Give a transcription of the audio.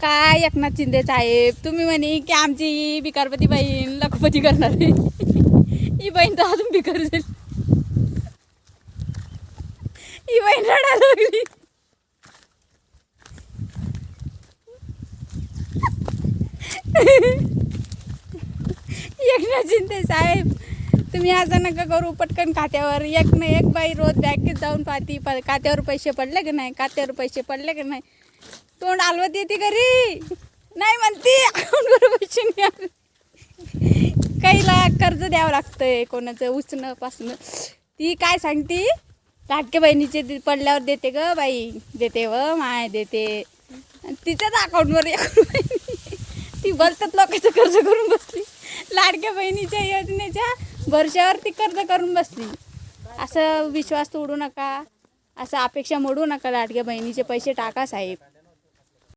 काय एकनाथ शिंदे साहेब तुम्ही म्हणे की आमची बिकारपती बहीण लखपती करणार आहे. ही बहीण तर अजून बिकार झाली. ही बहीण रडायला लागली. एकनाथ शिंदे साहेब तुम्ही असं नका करू. पटकन खात्यावर एक ना एक बाई रोज बँकेत जाऊन पाहती खात्यावर पैसे पडले की नाही, खात्यावर पैसे पडले की नाही. तोंड हलवत येते घरी नाही म्हणती अकाउंटवर पैसे नाही आले. काहीला कर्ज द्यावं लागतंय कोणाचं उचणं पासणं. ती काय सांगती लाडक्या बहिणीचे पडल्यावर देते ग बाई, देते व माय देते. तिच्याच अकाउंटवर ती भलतंच लोकांचं कर्ज करून बसली. लाडक्या बहिणीच्या योजनेच्या वर्षावर ती कर्ज करून बसली. असं विश्वास तोडू नका, असं अपेक्षा मोडू नका. लाडक्या बहिणीचे पैसे टाका साहेब.